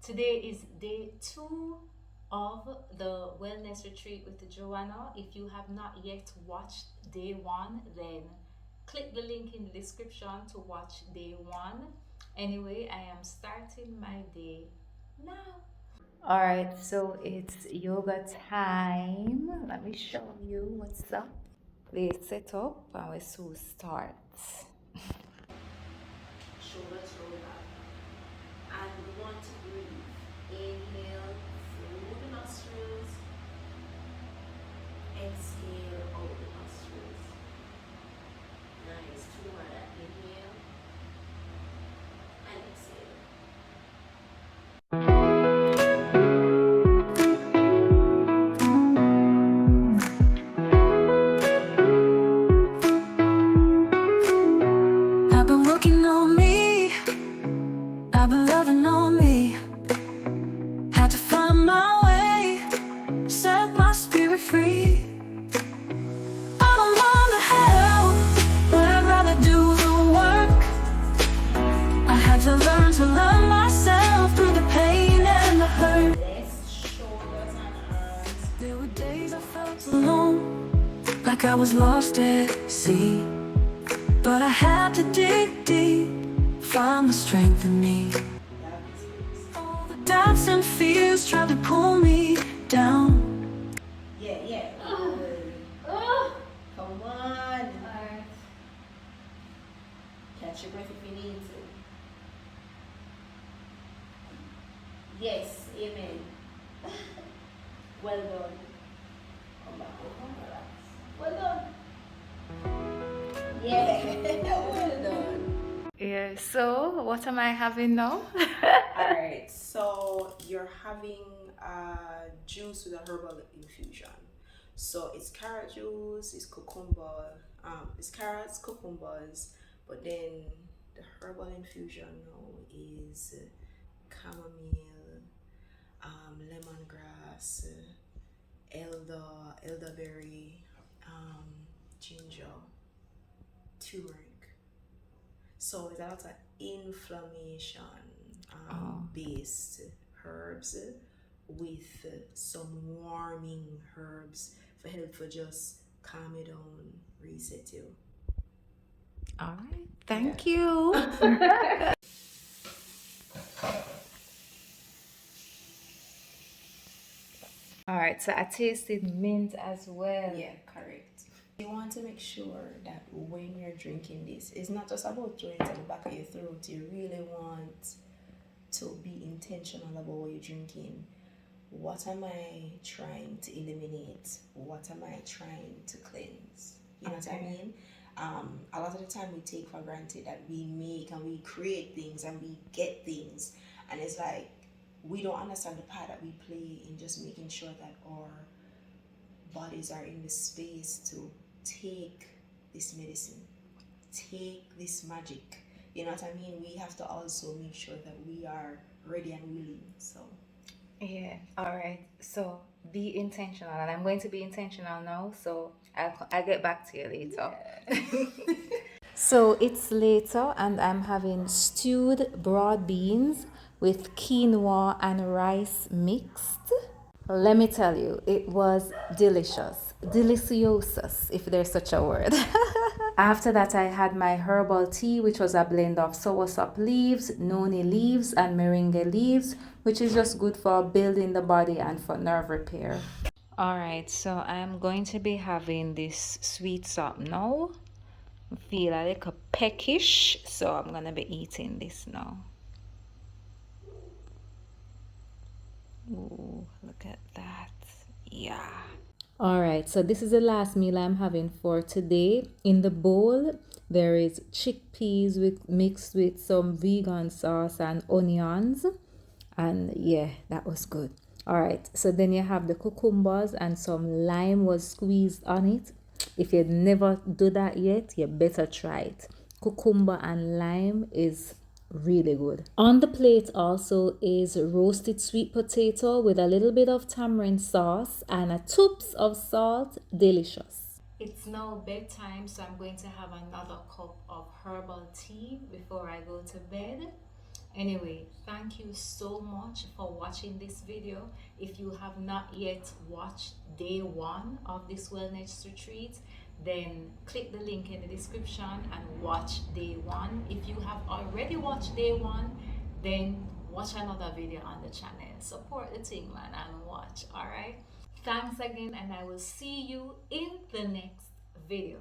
Today is day 2 of the wellness retreat with Jo-Hanna. If you have not yet watched day 1, then click the link in the description to watch day 1. Anyway, I am starting my day now. All right, so it's yoga time. Let me show you what's up. Please set up and we soon start. Shoulders roll back. And we want to breathe. Inhale through the nostrils. Exhale out the nostrils. Nice. 2 more. Inhale and exhale. I've been working on me. I've been loving on me. Had to find my way, set my spirit free. I don't want the help, but I'd rather do the work. I had to learn to love myself through the pain and the hurt. Shoulders and arms. There were days I felt alone, like I was lost at sea. But I had to dig deep, find the strength in me. All the doubts and fears tried to pull me down. Yeah. Come on. Catch your breath if you need to. Yes, amen. Well done. Come back, relax. Well done. Yeah, well done. Yeah, so what am I having now? Alright, so you're having juice with a herbal infusion. So it's carrot juice, it's cucumber, it's carrots, cucumbers, but then the herbal infusion now is chamomile, lemongrass, elderberry, ginger, turmeric. So it's a lot of inflammation based herbs with some warming herbs for help for just calm you down, reset you. All right, thank you. All right, so I tasted mint as well. Yeah, correct. You want to make sure that when you're drinking this, it's not just about throwing it in the back of your throat. You really want to be intentional about what you're drinking. What am I trying to eliminate? What am I trying to cleanse? You know what I mean? A lot of the time we take for granted that we make and we create things and we get things, and it's like we don't understand the part that we play in just making sure that our bodies are in the space to take this medicine, take this magic. You know what I mean? We have to also make sure that we are ready and willing. So Yeah, all right. So be intentional, and I'm going to be intentional now. So I'll get back to you later. So it's later, and I'm having stewed broad beans with quinoa and rice mixed. Let me tell you, it was delicious. Deliciosus, if there's such a word. After that, I had my herbal tea, which was a blend of soursop leaves, noni leaves, and moringa leaves, which is just good for building the body and for nerve repair. All right, so I'm going to be having this sweet sop now. I feel a little peckish, so I'm going to be eating this now. Ooh, look at that. Yeah. All right, so this is the last meal I'm having for today. In the bowl, there is chickpeas mixed with some vegan sauce and onions. And yeah, that was good. All right, so then you have the cucumbers and some lime was squeezed on it. If you never do that yet, you better try it. Cucumber and lime is really good. On the plate also is roasted sweet potato with a little bit of tamarind sauce and a toops of salt. Delicious. It's now bedtime, so I'm going to have another cup of herbal tea before I go to bed. Anyway, thank you so much for watching this video. If you have not yet watched day one of this wellness retreat, then click the link in the description and watch day one. If you have already watched day one, then watch another video on the channel. Support the thing, man, and watch. All right. Thanks again, and I will see you in the next video.